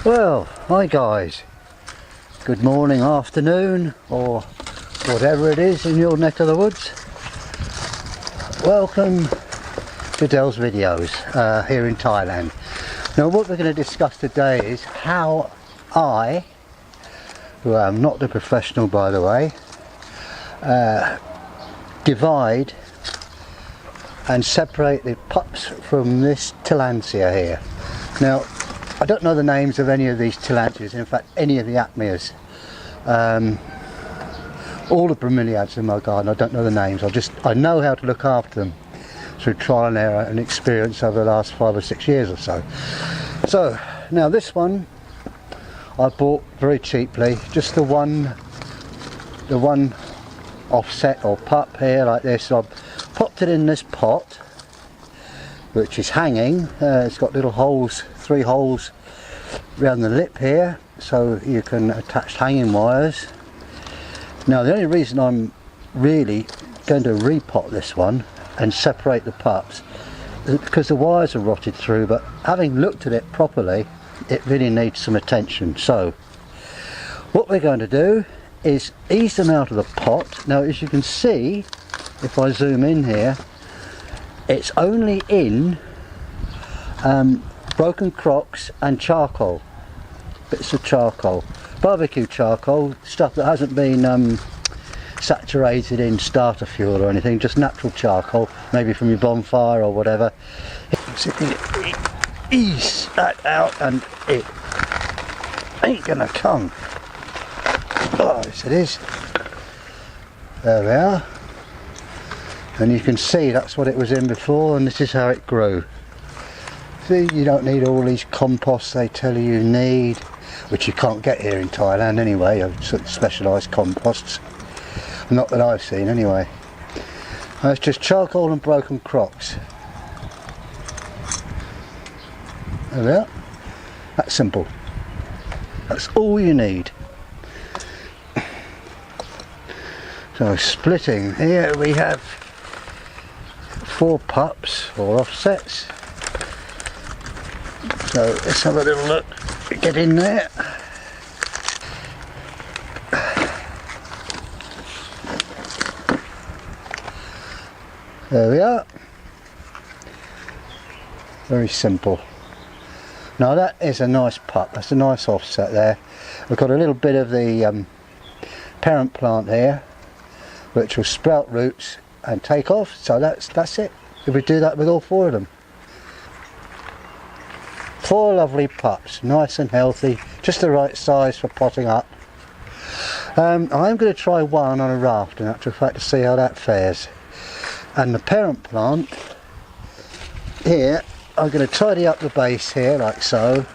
Well, hi guys, good morning, afternoon, or whatever it is in your neck of the woods. Welcome to Del's videos here in Thailand. Now what we're going to discuss today is how I, who am not the professional by the way, divide and separate the pups from this Tillandsia here. Now I don't know the names of any of these Tillandsias, in fact any of the Acmeas. All the bromeliads in my garden, I don't know the names, I know how to look after them through trial and error and experience over the last 5 or 6 years or so. So now this one I bought very cheaply, just the one offset or pup here like this. So I've popped it in this pot which is hanging. It's got little holes, 3 holes around the lip here, so you can attach hanging wires. Now the only reason I'm really going to repot this one and separate the pups is because the wires are rotted through, but having looked at it properly it really needs some attention. So what we're going to do is ease them out of the pot. Now as you can see, if I zoom in here, it's only in broken crocks and charcoal, bits of charcoal, barbecue charcoal, stuff that hasn't been saturated in starter fuel or anything, just natural charcoal, maybe from your bonfire or whatever. So ease that out and it ain't gonna come. Oh, yes it is. There we are. And you can see that's what it was in before, and this is how it grew. See, you don't need all these composts they tell you need, which you can't get here in Thailand anyway, specialised composts. Not that I've seen anyway. It's just charcoal and broken crocks. There we are. That's simple. That's all you need. So splitting, here we have 4 pups or offsets. So let's have a little look, get in there. There we are. Very simple. Now that is a nice pup, that's a nice offset there. We've got a little bit of the parent plant here which will sprout roots and take off, so that's it. If we do that with all 4 of them. 4 lovely pups, nice and healthy, just the right size for potting up. I'm going to try one on a raft in actual fact to see how that fares. And the parent plant here, I'm going to tidy up the base here like so,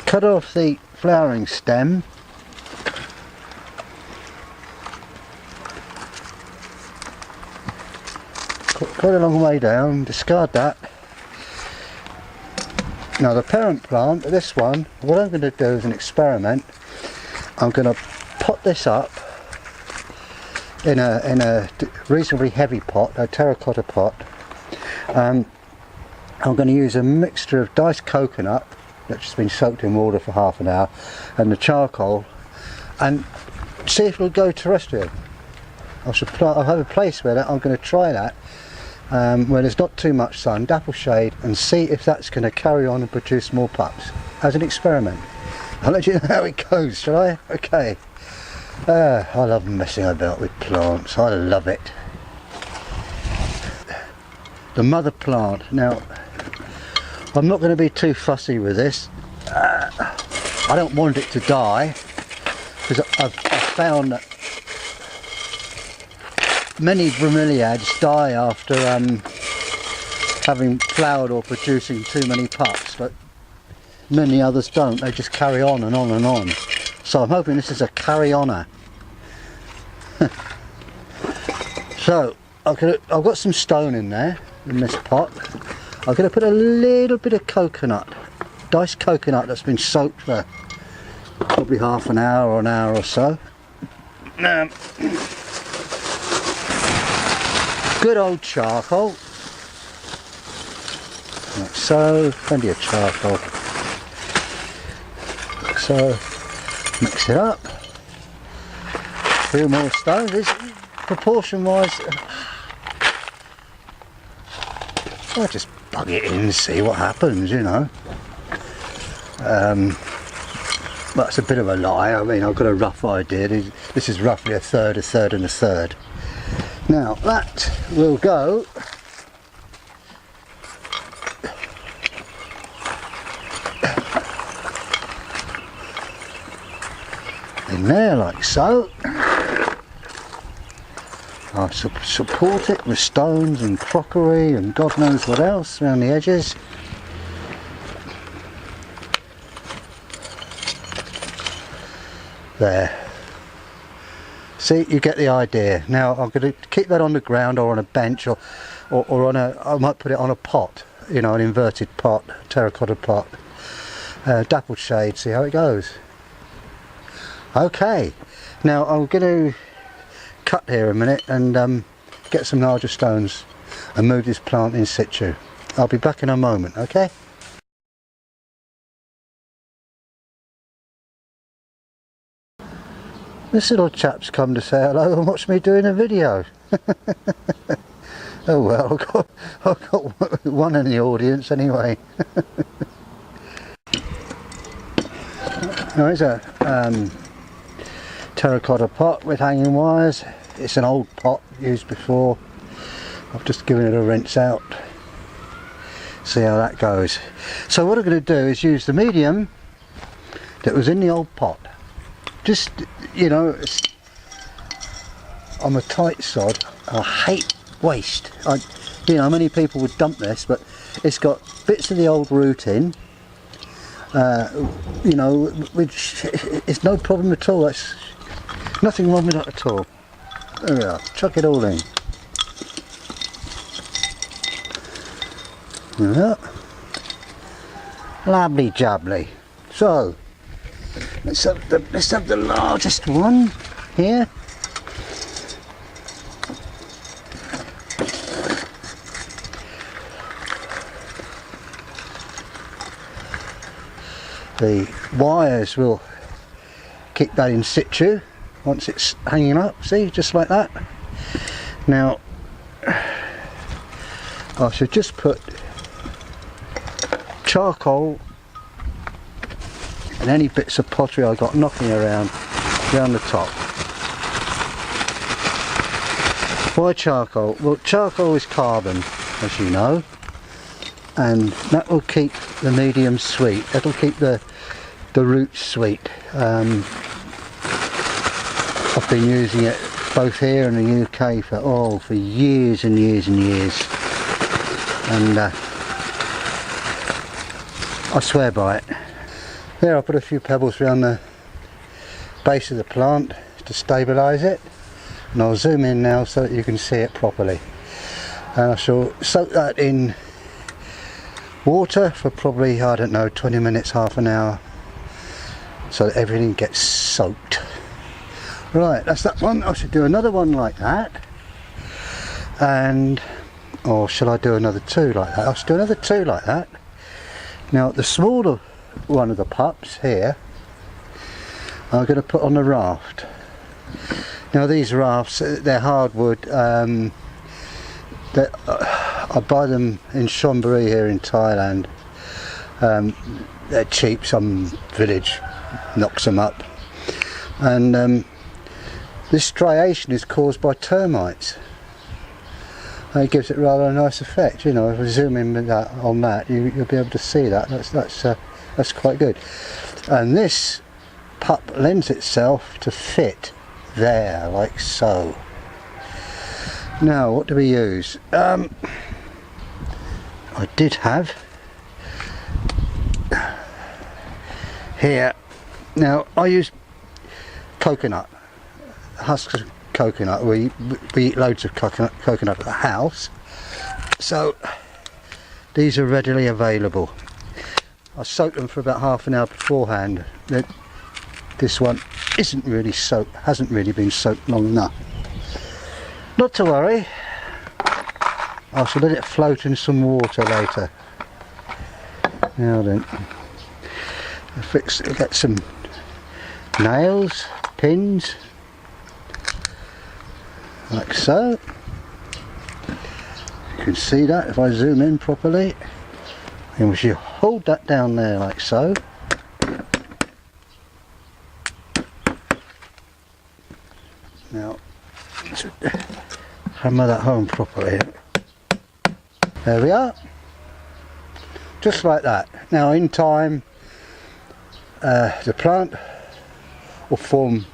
cut off the flowering stem, quite a long way down, discard that. Now the parent plant, this one, what I'm going to do is an experiment. I'm going to pot this up in a reasonably heavy pot, a terracotta pot. I'm going to use a mixture of diced coconut that's just been soaked in water for half an hour and the charcoal, and see if it'll go terrestrial. I'll have a place where I'm going to try that where there's not too much sun, dapple shade, and see if that's going to carry on and produce more pups as an experiment. I'll let you know how it goes, shall I? Okay. I love messing about with plants, I love it. The mother plant, now I'm not going to be too fussy with this. I don't want it to die because I've found that many bromeliads die after having flowered or producing too many pups, but many others don't, they just carry on and on and on. So I'm hoping this is a carry-oner. So I've got some stone in there, in this pot. I'm going to put a little bit of coconut, diced coconut that's been soaked for probably half an hour or an hour or so. Good old charcoal, like so, plenty of charcoal. So mix it up. A few more stones. It's proportion wise. I just bug it in and see what happens, you know. That's a bit of a lie. I mean, I've got a rough idea. This is roughly a third, a third and a third. Now that will go in there like so. I support it with stones and crockery and God knows what else around the edges. There. See, you get the idea. Now I'm going to keep that on the ground or on a bench or on a, I might put it on a pot, you know, an inverted pot, terracotta pot. Dappled shade, see how it goes. Okay, now I'm going to cut here a minute and get some larger stones and move this plant in situ. I'll be back in a moment, okay? This little chap's come to say hello and watch me doing a video. Oh well, I've got one in the audience anyway. Now here's a terracotta pot with hanging wires. It's an old pot used before. I've just given it a rinse out. See how that goes. So what I'm going to do is use the medium that was in the old pot. Just, you know, I'm a tight sod. I hate waste. You know, many people would dump this, but it's got bits of the old root in. You know, which it's no problem at all. That's nothing wrong with that at all. There we are. Chuck it all in. Yeah. Lovely jubbly. So let's have the largest one here. The wires will keep that in situ once it's hanging up, see, just like that. Now I should just put charcoal and any bits of pottery I got knocking around the top. Why charcoal? Well, charcoal is carbon, as you know, and that will keep the medium sweet. That'll keep the roots sweet. I've been using it both here and in the UK for years and years and years, and I swear by it. There, I put a few pebbles around the base of the plant to stabilise it, and I'll zoom in now so that you can see it properly. And I shall soak that in water for probably, I don't know, 20 minutes, half an hour, so that everything gets soaked. Right, that's that one. I should do another one like that, and or shall I do another two like that? I should do another two like that. Now the smaller one of the pups here I'm going to put on the raft. Now these rafts, they're hardwood. I buy them in Chonburi here in Thailand. They're cheap, some village knocks them up, and this striation is caused by termites. And it gives it rather a nice effect, you know. If I zoom in with that, on that, you'll be able to see that. That's quite good. And this pup lends itself to fit there, like so. Now, what do we use? I did have here. Now, I use coconut, husks of coconut. We eat loads of coconut at the house, so these are readily available. I soaked them for about half an hour beforehand. This one isn't really soaked, hasn't really been soaked long enough. Not to worry, I shall let it float in some water later. Now then, get some nails, pins, like so. You can see that if I zoom in properly, and we should hold that down there like so. Now let's hammer that home properly. There we are, just like that. Now in time the plant will form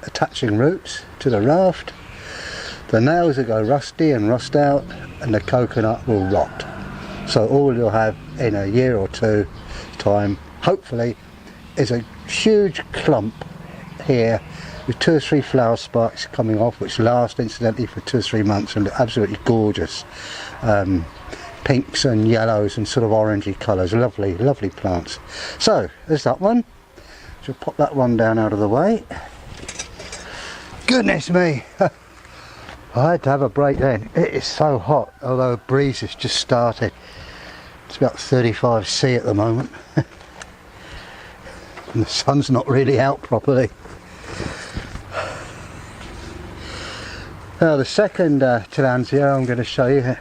attaching roots to the raft, the nails will go rusty and rust out, and the coconut will rot. So all you'll have in a year or two time, hopefully, is a huge clump here with 2 or 3 flower spikes coming off, which last incidentally for 2 or 3 months and absolutely gorgeous. Pinks and yellows and sort of orangey colours, lovely, lovely plants. So there's that one. So pop that one down out of the way. Goodness me, I had to have a break then. It is so hot, although a breeze has just started. It's about 35°C at the moment. And the sun's not really out properly. Now the second Tillandsia, I'm going to show you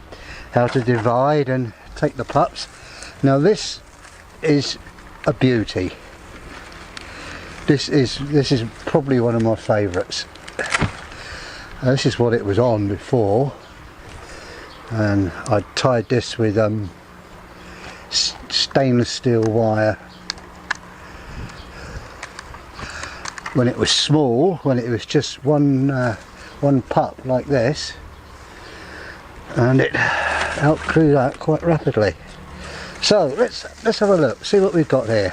how to divide and take the pups. Now this is a beauty. This is probably one of my favourites. This is what it was on before, and I tied this with stainless steel wire when it was small, when it was just one pup like this, and it outgrew that quite rapidly. So let's have a look, see what we've got here.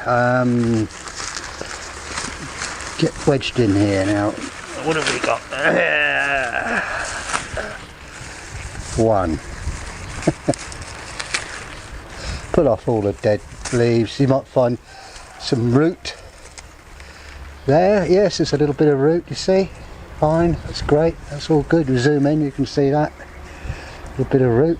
Get wedged in here now. What have we got? One. Pull off all the dead leaves. You might find some root there. Yes, there's a little bit of root, you see. Fine, that's great, that's all good. We zoom in, you can see that. A little bit of root.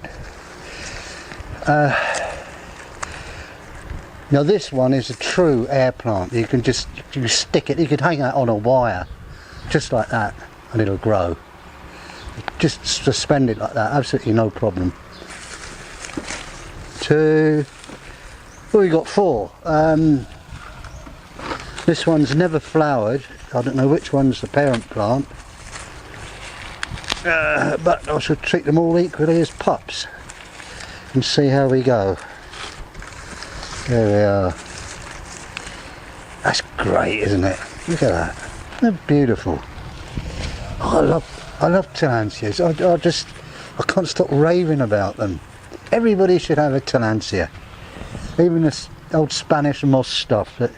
Now this one is a true air plant. You can stick it, you could hang that on a wire, just like that, and it'll grow. Just suspend it like that, absolutely no problem. 2, well, we got 4. This one's never flowered. I don't know which one's the parent plant, but I shall treat them all equally as pups and see how we go. There we are. That's great, isn't it? Look at that. They're beautiful. Oh, I love Tillandsias. I can't stop raving about them. Everybody should have a Tillandsia. Even this old Spanish moss stuff that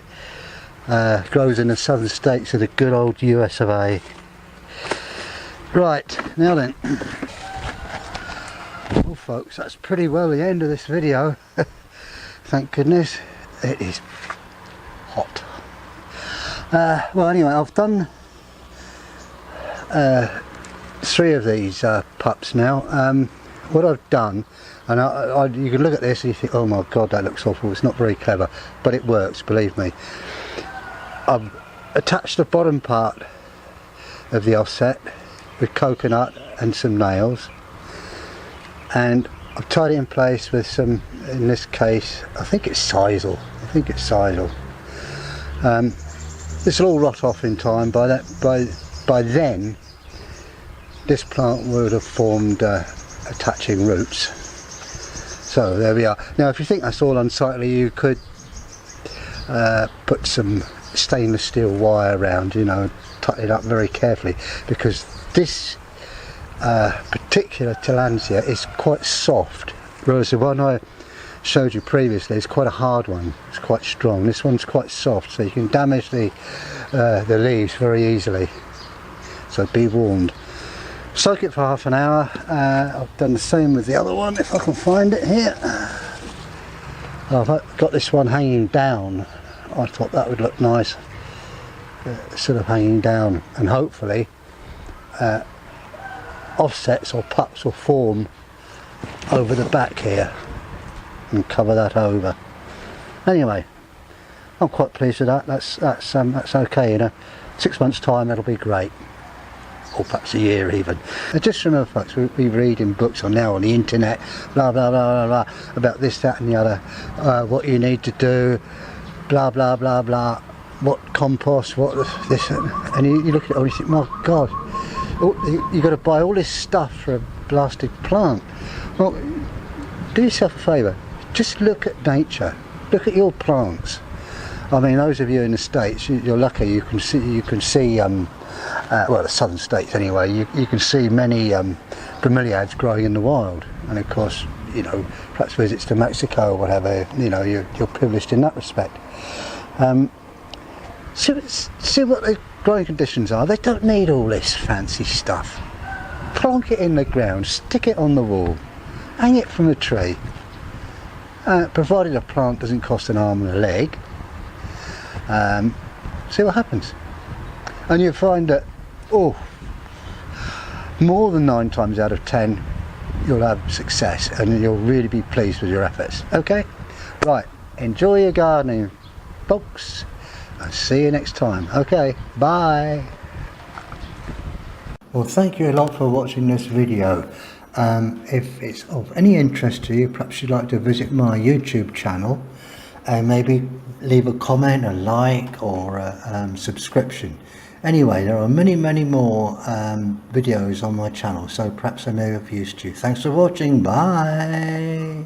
grows in the southern states of the good old US of A. Right, now then. Well folks, that's pretty well the end of this video. Thank goodness. It is hot. Well anyway, I've done 3 of these pups now. What I've done, and you can look at this and you think, oh my god, that looks awful, it's not very clever, but it works, believe me. I've attached the bottom part of the offset with coconut and some nails, and I've tied it in place with some, in this case, I think it's sisal. This will all rot off in time. By then this plant would have formed attaching roots. So there we are. Now if you think that's all unsightly, you could put some stainless steel wire around, you know, tie it up very carefully, because this particular Tillandsia is quite soft, whereas the one I showed you previously is quite a hard one. It's quite strong. This one's quite soft, so you can damage the leaves very easily, so be warned. Soak it for half an hour. I've done the same with the other one, if I can find it here. I've got this one hanging down. I thought that would look nice, sort of hanging down, and hopefully offsets or pups will form over the back here and cover that over. Anyway, I'm quite pleased with that. That's okay, you know. 6 months time it'll be great, or perhaps a year even. And just remember folks, we read in books or now on the internet, blah blah blah blah blah, about this, that and the other, what you need to do, blah blah blah blah, what compost, what this, and you look at it all and you think, my God, you've got to buy all this stuff for a blasted plant. Well, do yourself a favour, just look at nature, look at your plants. I mean, those of you in the States, you're lucky, you can see well, the southern states anyway, you can see many bromeliads growing in the wild, and of course, you know, perhaps visits to Mexico or whatever, you know, you're privileged in that respect. See what the growing conditions are. They don't need all this fancy stuff. Plonk it in the ground, stick it on the wall, hang it from a tree, provided a plant doesn't cost an arm and a leg. See what happens, and you'll find that, oh, more than 9 times out of 10 you'll have success and you'll really be pleased with your efforts. Okay, right, enjoy your gardening folks, I'll see you next time. Okay, bye. Well, thank you a lot for watching this video. If it's of any interest to you, perhaps you'd like to visit my YouTube channel and maybe leave a comment, a like, or a subscription. Anyway, there are many more videos on my channel, so perhaps I may have used you. Thanks for watching. Bye.